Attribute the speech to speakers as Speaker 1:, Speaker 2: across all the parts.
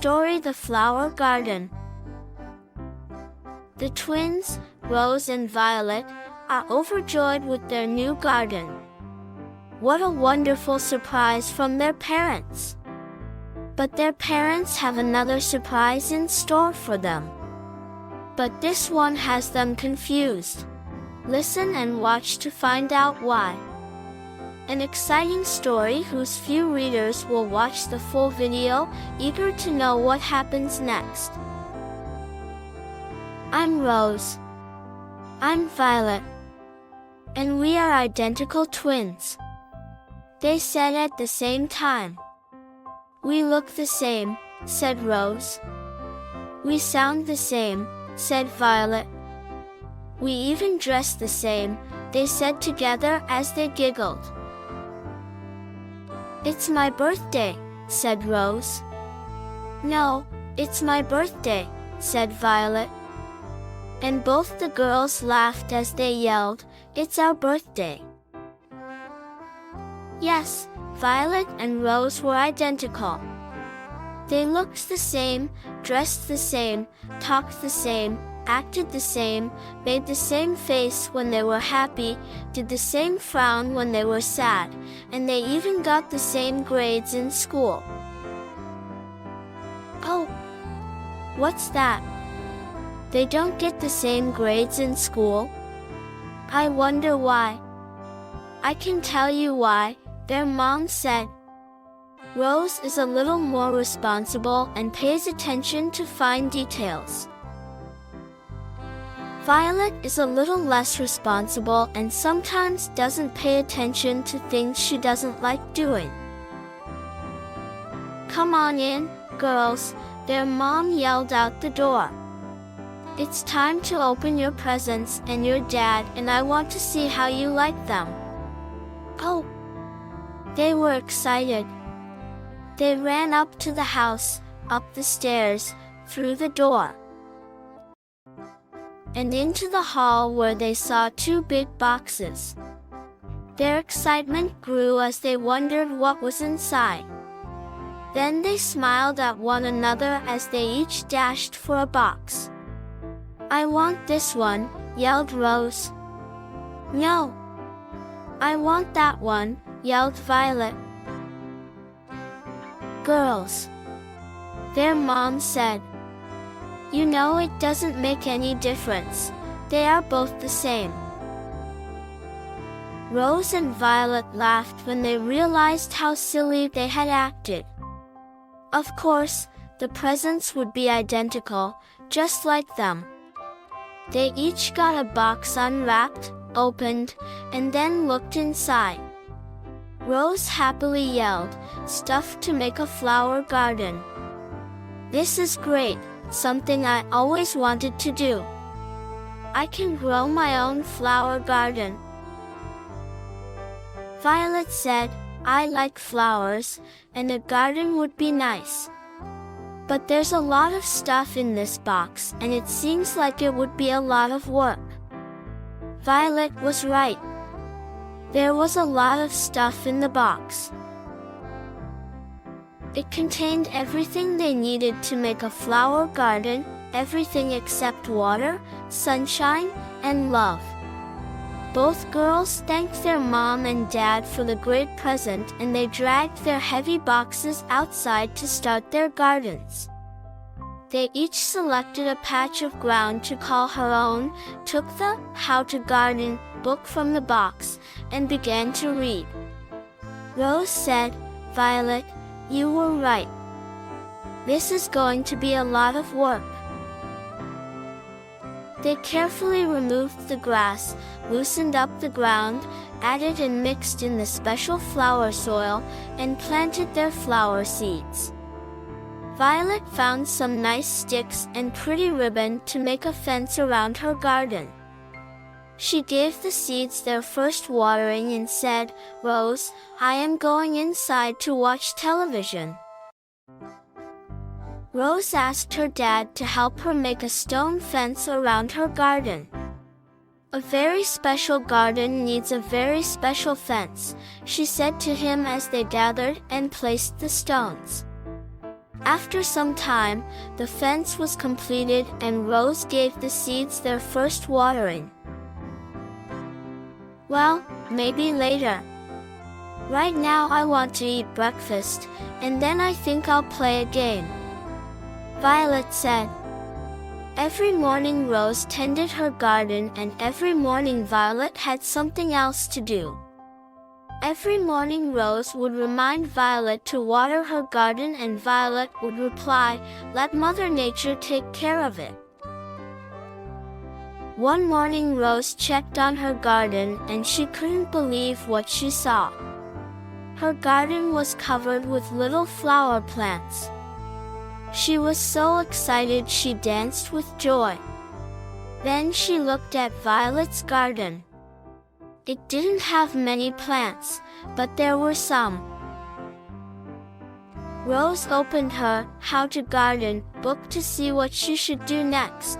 Speaker 1: story The Flower Garden. The twins, Rose and Violet, are overjoyed with their new garden. What a wonderful surprise from their parents! But their parents have another surprise in store for them. But this one has them confused. Listen and watch to find out why. An exciting story whose few readers will watch the full video, eager to know what happens next. I'm Rose. I'm Violet. And we are identical twins. They said at the same time. We look the same, said Rose. We sound the same, said Violet. We even dress the same, they said together as they giggled. It's my birthday, said Rose. No, it's my birthday, said Violet. And both the girls laughed as they yelled, It's our birthday. Yes, Violet and Rose were identical. They looked the same, dressed the same, talked the same, acted the same, made the same face when they were happy, did the same frown when they were sad, and they even got the same grades in school. Oh, what's that? They don't get the same grades in school? I wonder why. I can tell you why, their mom said. Rose is a little more responsible and pays attention to fine details. Violet is a little less responsible and sometimes doesn't pay attention to things she doesn't like doing. Come on in, girls, their mom yelled out the door. It's time to open your presents and your dad and I want to see how you like them. Oh! They were excited. They ran up to the house, up the stairs, through the door, and into the hall where they saw two big boxes. Their excitement grew as they wondered what was inside. Then they smiled at one another as they each dashed for a box. I want this one, yelled Rose. No! I want that one, yelled Violet. Girls, their mom said. You know it doesn't make any difference. They are both the same. Rose and Violet laughed when they realized how silly they had acted. Of course, the presents would be identical, just like them. They each got a box unwrapped, opened, and then looked inside. Rose happily yelled, Stuff to make a flower garden. This is great, something I always wanted to do. I can grow my own flower garden. Violet said, I like flowers, and a garden would be nice. But there's a lot of stuff in this box, and it seems like it would be a lot of work. Violet was right. There was a lot of stuff in the box. It contained everything they needed to make a flower garden, everything except water, sunshine, and love. Both girls thanked their mom and dad for the great present and they dragged their heavy boxes outside to start their gardens. They each selected a patch of ground to call her own, took the How to Garden book from the box, and began to read. Rose said, Violet, you were right. This is going to be a lot of work. They carefully removed the grass, loosened up the ground, added and mixed in the special flower soil, and planted their flower seeds. Violet found some nice sticks and pretty ribbon to make a fence around her garden. She gave the seeds their first watering and said, Rose, I am going inside to watch television. Rose asked her dad to help her make a stone fence around her garden. A very special garden needs a very special fence, she said to him as they gathered and placed the stones. After some time, the fence was completed and Rose gave the seeds their first watering. Well, maybe later. Right now I want to eat breakfast, and then I think I'll play a game, Violet said. Every morning Rose tended her garden, and every morning Violet had something else to do. Every morning Rose would remind Violet to water her garden, and Violet would reply, "Let Mother Nature take care of it." One morning Rose checked on her garden and she couldn't believe what she saw. Her garden was covered with little flower plants. She was so excited she danced with joy. Then she looked at Violet's garden. It didn't have many plants, but there were some. Rose opened her How to Garden book to see what she should do next.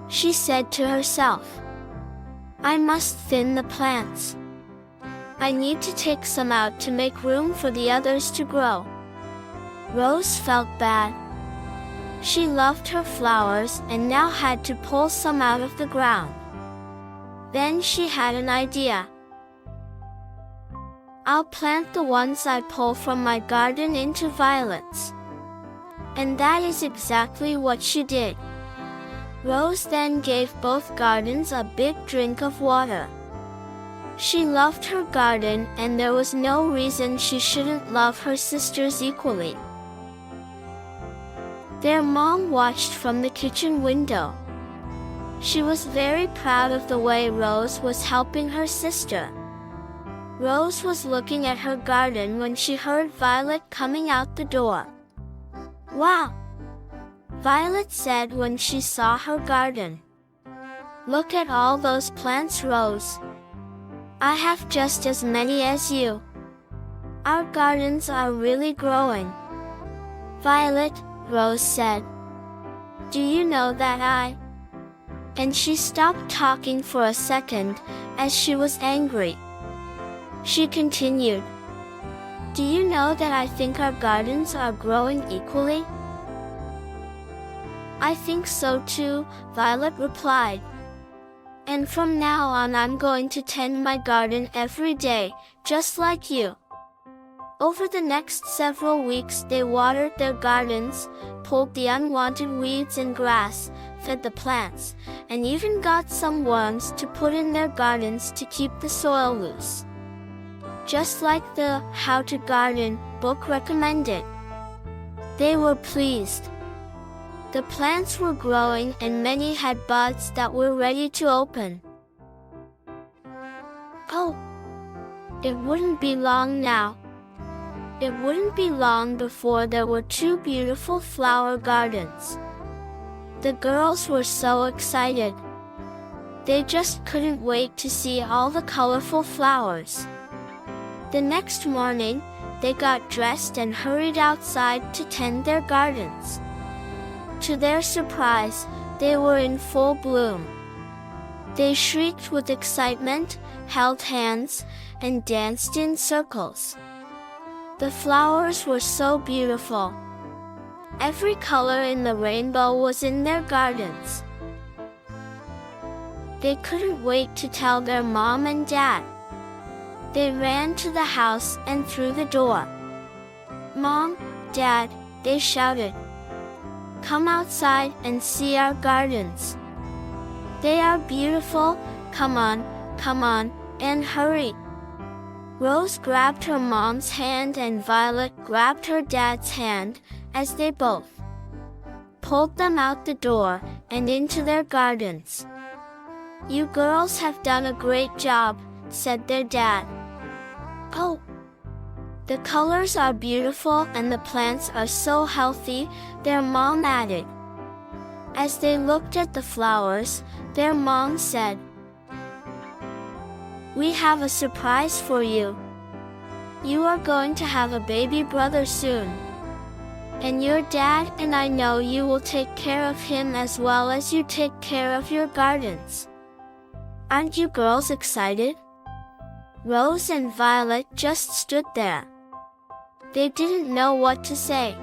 Speaker 1: She said to herself. I must thin the plants. I need to take some out to make room for the others to grow. Rose felt bad. She loved her flowers and now had to pull some out of the ground. Then she had an idea. I'll plant the ones I pull from my garden into violets. And that is exactly what she did. Rose then gave both gardens a big drink of water. She loved her garden, and there was no reason she shouldn't love her sisters equally. Their mom watched from the kitchen window. She was very proud of the way Rose was helping her sister. Rose was looking at her garden when she heard Violet coming out the door. Wow! Violet said when she saw her garden. Look at all those plants, Rose. I have just as many as you. Our gardens are really growing. Violet, Rose said. Do you know that I... And she stopped talking for a second, as she was angry. She continued. Do you know that I think our gardens are growing equally? I think so too, Violet replied. And from now on I'm going to tend my garden every day, just like you. Over the next several weeks they watered their gardens, pulled the unwanted weeds and grass, fed the plants, and even got some worms to put in their gardens to keep the soil loose. Just like the How to Garden book recommended. They were pleased. The plants were growing and many had buds that were ready to open. Oh! It wouldn't be long now. It wouldn't be long before there were 2 beautiful flower gardens. The girls were so excited. They just couldn't wait to see all the colorful flowers. The next morning, they got dressed and hurried outside to tend their gardens. To their surprise, they were in full bloom. They shrieked with excitement, held hands, and danced in circles. The flowers were so beautiful. Every color in the rainbow was in their gardens. They couldn't wait to tell their mom and dad. They ran to the house and through the door. Mom, Dad, they shouted. Come outside and see our gardens. They are beautiful, come on, and hurry. Rose grabbed her mom's hand and Violet grabbed her dad's hand, as they both pulled them out the door and into their gardens. You girls have done a great job, said their dad. Oh! The colors are beautiful and the plants are so healthy, their mom added. As they looked at the flowers, their mom said, We have a surprise for you. You are going to have a baby brother soon. And your dad and I know you will take care of him as well as you take care of your gardens. Aren't you girls excited? Rose and Violet just stood there. They didn't know what to say.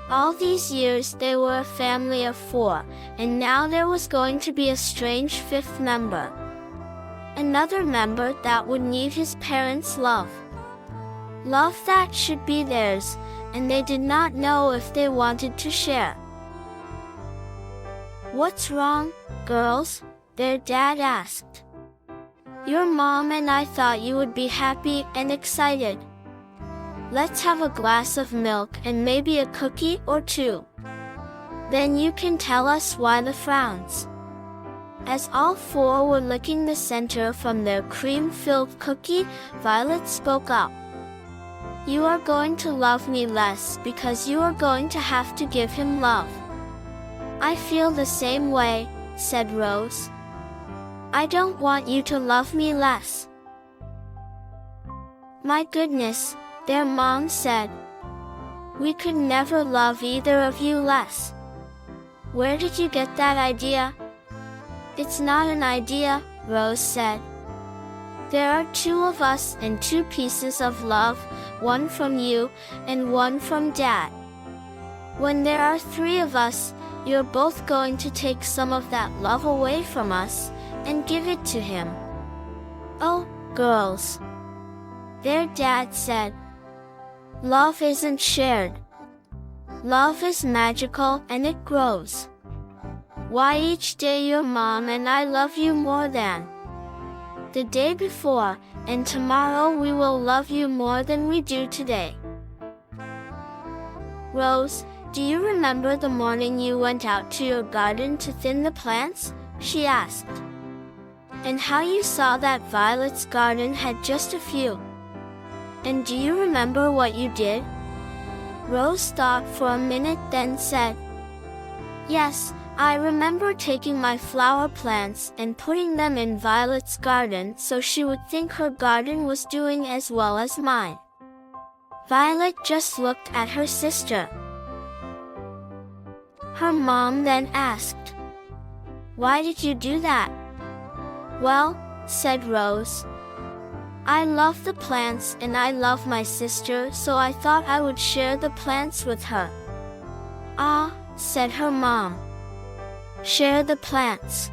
Speaker 1: All these years they were a family of 4, and now there was going to be a strange 5th member. Another member that would need his parents' love. Love that should be theirs, and they did not know if they wanted to share. "What's wrong, girls?" their dad asked. "Your mom and I thought you would be happy and excited. Let's have a glass of milk and maybe a cookie or 2. Then you can tell us why the frowns." As all 4 were licking the center from their cream-filled cookie, Violet spoke up. "You are going to love me less because you are going to have to give him love." "I feel the same way," said Rose. "I don't want you to love me less." "My goodness," their mom said. "We could never love either of you less. Where did you get that idea?" "It's not an idea," Rose said. "There are 2 of us and 2 pieces of love, 1 from you and 1 from Dad. When there are 3 of us, you're both going to take some of that love away from us and give it to him." "Oh, girls," their dad said. "Love isn't shared. Love is magical and it grows. Why each day your mom and I love you more than the day before, and tomorrow we will love you more than we do today." "Rose, do you remember the morning you went out to your garden to thin the plants?" she asked. "And how you saw that Violet's garden had just a few? And do you remember what you did?" Rose thought for a minute, then said, "Yes, I remember taking my flower plants and putting them in Violet's garden so she would think her garden was doing as well as mine." Violet just looked at her sister. Her mom then asked, "Why did you do that?" "Well," said Rose, "I love the plants and I love my sister, so I thought I would share the plants with her." "Ah," said her mom. "Share the plants.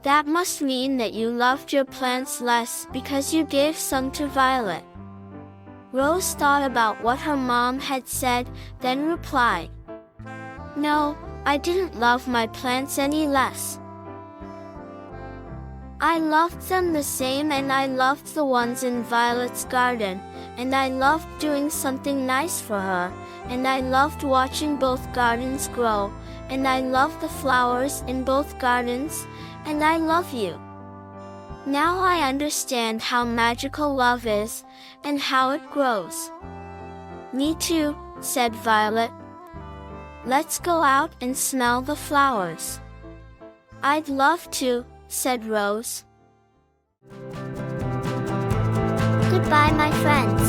Speaker 1: That must mean that you loved your plants less because you gave some to Violet." Rose thought about what her mom had said, then replied, "No, I didn't love my plants any less. I loved them the same, and I loved the ones in Violet's garden, and I loved doing something nice for her, and I loved watching both gardens grow, and I loved the flowers in both gardens, and I love you. Now I understand how magical love is, and how it grows." "Me too," said Violet. "Let's go out and smell the flowers." "I'd love to," said Rose. Goodbye, my friends.